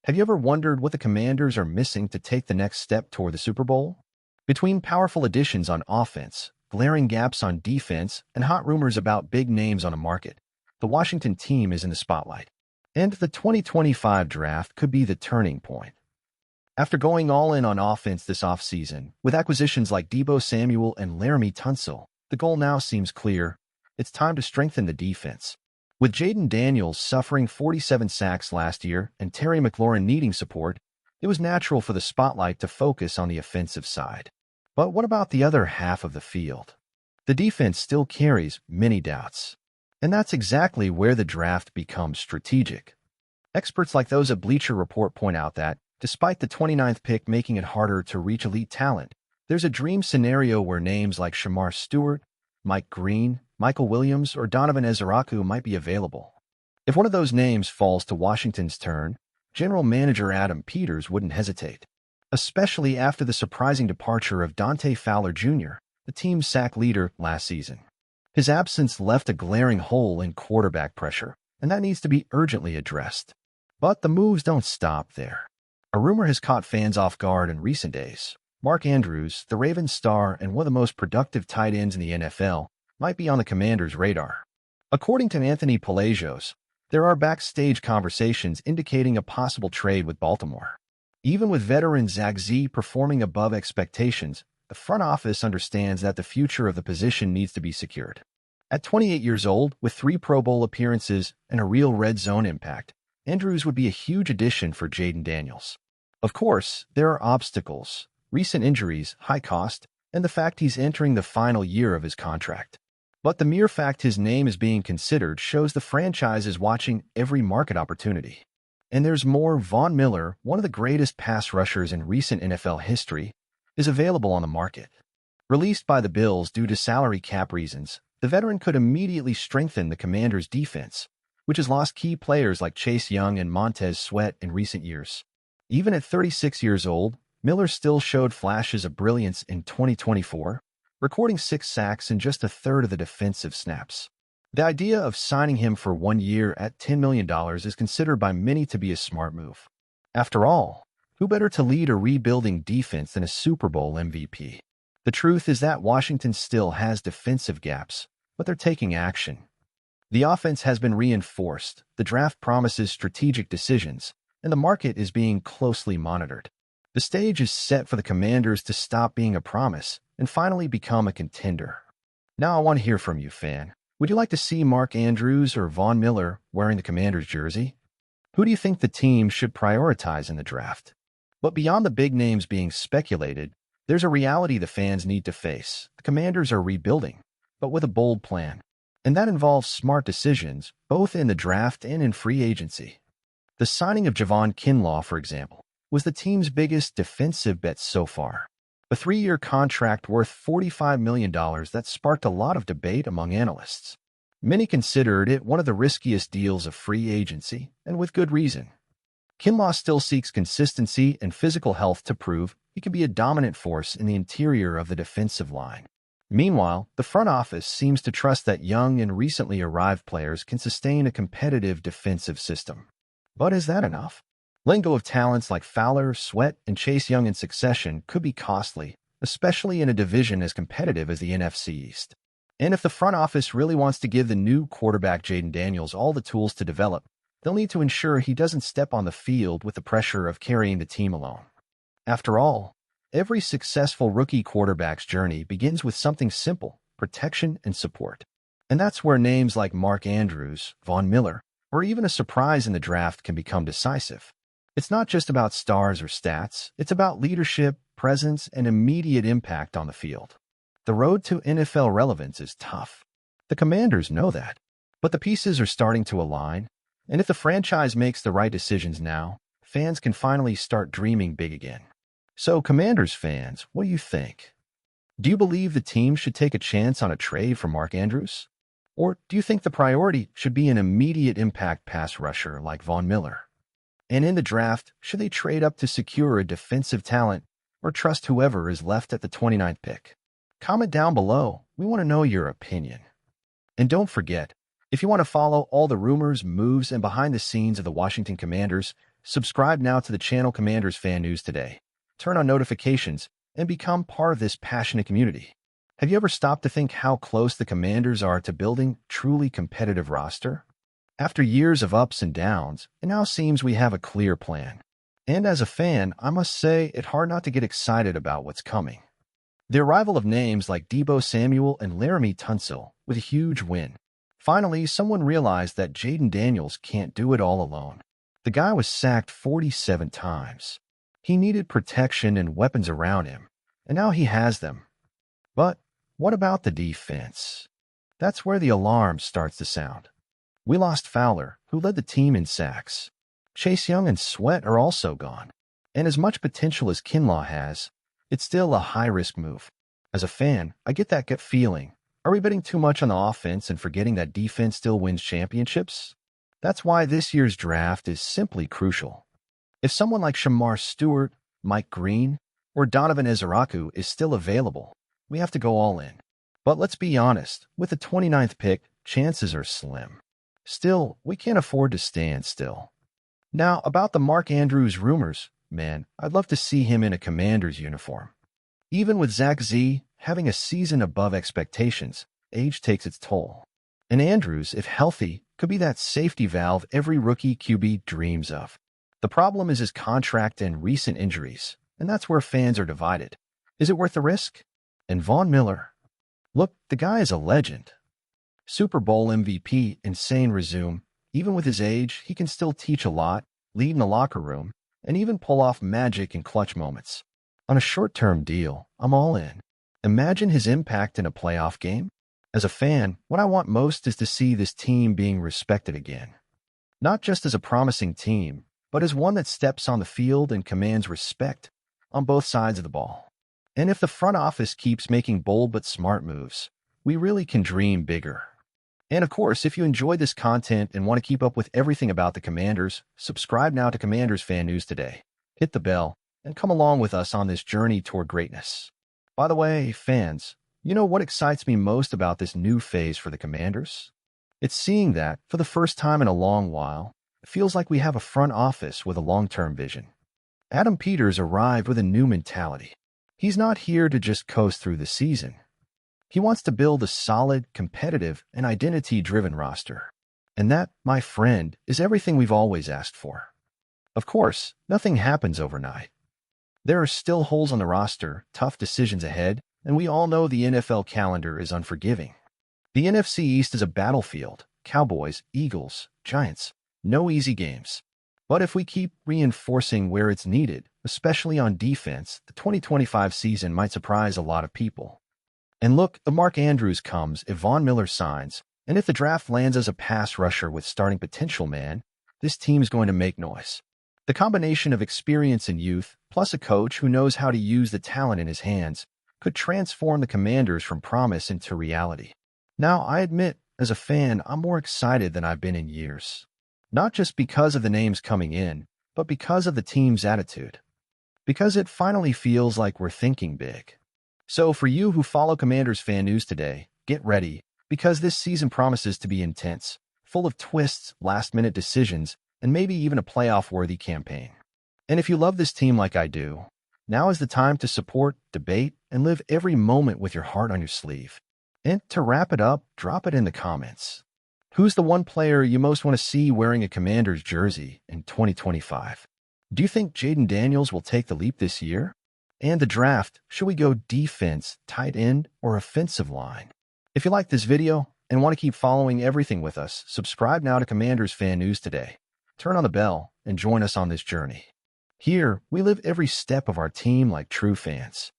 Have you ever wondered what the Commanders are missing to take the next step toward the Super Bowl? Between powerful additions on offense, glaring gaps on defense, and hot rumors about big names on a market, the Washington team is in the spotlight. And the 2025 draft could be the turning point. After going all in on offense this offseason, with acquisitions like Deebo Samuel and Laramie Tunsil, the goal now seems clear. It's time to strengthen the defense. With Jaden Daniels suffering 47 sacks last year and Terry McLaurin needing support, it was natural for the spotlight to focus on the offensive side. But what about the other half of the field? The defense still carries many doubts. And that's exactly where the draft becomes strategic. Experts like those at Bleacher Report point out that, despite the 29th pick making it harder to reach elite talent, there's a dream scenario where names like Shamar Stewart, Mike Green, Michael Williams, or Donovan Ezaraku might be available. If one of those names falls to Washington's turn, General Manager Adam Peters wouldn't hesitate, especially after the surprising departure of Dante Fowler Jr., the team's sack leader last season. His absence left a glaring hole in quarterback pressure, and that needs to be urgently addressed. But the moves don't stop there. A rumor has caught fans off guard in recent days. Mark Andrews, the Ravens star and one of the most productive tight ends in the NFL, might be on the Commanders' radar. According to Anthony Palacios, there are backstage conversations indicating a possible trade with Baltimore. Even with veteran Zach Z performing above expectations, the front office understands that the future of the position needs to be secured. At 28 years old, with 3 Pro Bowl appearances and a real red zone impact, Andrews would be a huge addition for Jaden Daniels. Of course, there are obstacles, recent injuries, high cost, and the fact he's entering the final year of his contract. But the mere fact his name is being considered shows the franchise is watching every market opportunity. And there's more. Von Miller, one of the greatest pass rushers in recent NFL history, is available on the market. Released by the Bills due to salary cap reasons, the veteran could immediately strengthen the Commanders' defense, which has lost key players like Chase Young and Montez Sweat in recent years. Even at 36 years old, Miller still showed flashes of brilliance in 2024, recording 6 sacks in just a third of the defensive snaps. The idea of signing him for 1 year at $10 million is considered by many to be a smart move. After all, who better to lead a rebuilding defense than a Super Bowl MVP? The truth is that Washington still has defensive gaps, but they're taking action. The offense has been reinforced, the draft promises strategic decisions, and the market is being closely monitored. The stage is set for the Commanders to stop being a promise and finally become a contender. Now I want to hear from you, fan. Would you like to see Mark Andrews or Von Miller wearing the Commanders jersey? Who do you think the team should prioritize in the draft? But beyond the big names being speculated, there's a reality the fans need to face. The Commanders are rebuilding, but with a bold plan. And that involves smart decisions, both in the draft and in free agency. The signing of Javon Kinlaw, for example, was the team's biggest defensive bet so far. A 3-year contract worth $45 million that sparked a lot of debate among analysts. Many considered it one of the riskiest deals of free agency, and with good reason. Kinlaw still seeks consistency and physical health to prove he can be a dominant force in the interior of the defensive line. Meanwhile, the front office seems to trust that young and recently arrived players can sustain a competitive defensive system. But is that enough? Letting go of talents like Fowler, Sweat, and Chase Young in succession could be costly, especially in a division as competitive as the NFC East. And if the front office really wants to give the new quarterback Jaden Daniels all the tools to develop, they'll need to ensure he doesn't step on the field with the pressure of carrying the team alone. After all, every successful rookie quarterback's journey begins with something simple: protection and support. And that's where names like Mark Andrews, Von Miller, or even a surprise in the draft can become decisive. It's not just about stars or stats, it's about leadership, presence, and immediate impact on the field. The road to NFL relevance is tough. The Commanders know that. But the pieces are starting to align, and if the franchise makes the right decisions now, fans can finally start dreaming big again. So, Commanders fans, what do you think? Do you believe the team should take a chance on a trade for Mark Andrews? Or do you think the priority should be an immediate impact pass rusher like Von Miller? And in the draft, should they trade up to secure a defensive talent or trust whoever is left at the 29th pick? Comment down below. We want to know your opinion. And don't forget, if you want to follow all the rumors, moves, and behind the scenes of the Washington Commanders, Subscribe now to the channel Commanders Fan News Today. Turn on notifications and become part of this passionate community. Have you ever stopped to think how close the Commanders are to building a truly competitive roster? After years of ups and downs, it now seems we have a clear plan. And as a fan, I must say it's hard not to get excited about what's coming. The arrival of names like Deebo Samuel and Laramie Tunsil with a huge win. Finally, someone realized that Jaden Daniels can't do it all alone. The guy was sacked 47 times. He needed protection and weapons around him, and now he has them. But what about the defense? That's where the alarm starts to sound. We lost Fowler, who led the team in sacks. Chase Young and Sweat are also gone. And as much potential as Kinlaw has, it's still a high-risk move. As a fan, I get that gut feeling. Are we betting too much on the offense and forgetting that defense still wins championships? That's why this year's draft is simply crucial. If someone like Shamar Stewart, Mike Green, or Donovan Ezeraku is still available, we have to go all in. But let's be honest, with the 29th pick, chances are slim. Still, we can't afford to stand still. Now, about the Mark Andrews rumors, man, I'd love to see him in a Commander's uniform. Even with Zach Z having a season above expectations, age takes its toll. And Andrews, if healthy, could be that safety valve every rookie QB dreams of. The problem is his contract and recent injuries, and that's where fans are divided. Is it worth the risk? And Von Miller? Look, the guy is a legend. Super Bowl MVP, insane resume. Even with his age, he can still teach a lot, lead in the locker room, and even pull off magic in clutch moments. On a short-term deal, I'm all in. Imagine his impact in a playoff game. As a fan, what I want most is to see this team being respected again. Not just as a promising team, but as one that steps on the field and commands respect on both sides of the ball. And if the front office keeps making bold but smart moves, we really can dream bigger. And of course, if you enjoyed this content and want to keep up with everything about the Commanders, subscribe now to Commanders Fan News Today. Hit the bell and come along with us on this journey toward greatness. By the way, fans, you know what excites me most about this new phase for the Commanders? It's seeing that, for the first time in a long while, it feels like we have a front office with a long-term vision. Adam Peters arrived with a new mentality. He's not here to just coast through the season. He wants to build a solid, competitive, and identity-driven roster. And that, my friend, is everything we've always asked for. Of course, nothing happens overnight. There are still holes on the roster, tough decisions ahead, and we all know the NFL calendar is unforgiving. The NFC East is a battlefield. Cowboys, Eagles, Giants. No easy games. But if we keep reinforcing where it's needed, especially on defense, the 2025 season might surprise a lot of people. And look, if Mark Andrews comes, if Von Miller signs, and if the draft lands as a pass rusher with starting potential, man, this team is going to make noise. The combination of experience and youth, plus a coach who knows how to use the talent in his hands, could transform the Commanders from promise into reality. Now, I admit, as a fan, I'm more excited than I've been in years. Not just because of the names coming in, but because of the team's attitude. Because it finally feels like we're thinking big. So for you who follow Commanders Fan News Today, get ready, because this season promises to be intense, full of twists, last-minute decisions, and maybe even a playoff-worthy campaign. And if you love this team like I do, now is the time to support, debate, and live every moment with your heart on your sleeve. And to wrap it up, drop it in the comments. Who's the one player you most want to see wearing a Commanders jersey in 2025? Do you think Jaden Daniels will take the leap this year? And the draft, should we go defense, tight end, or offensive line? If you like this video and want to keep following everything with us, subscribe now to Commanders Fan News Today. Turn on the bell and join us on this journey. Here, we live every step of our team like true fans.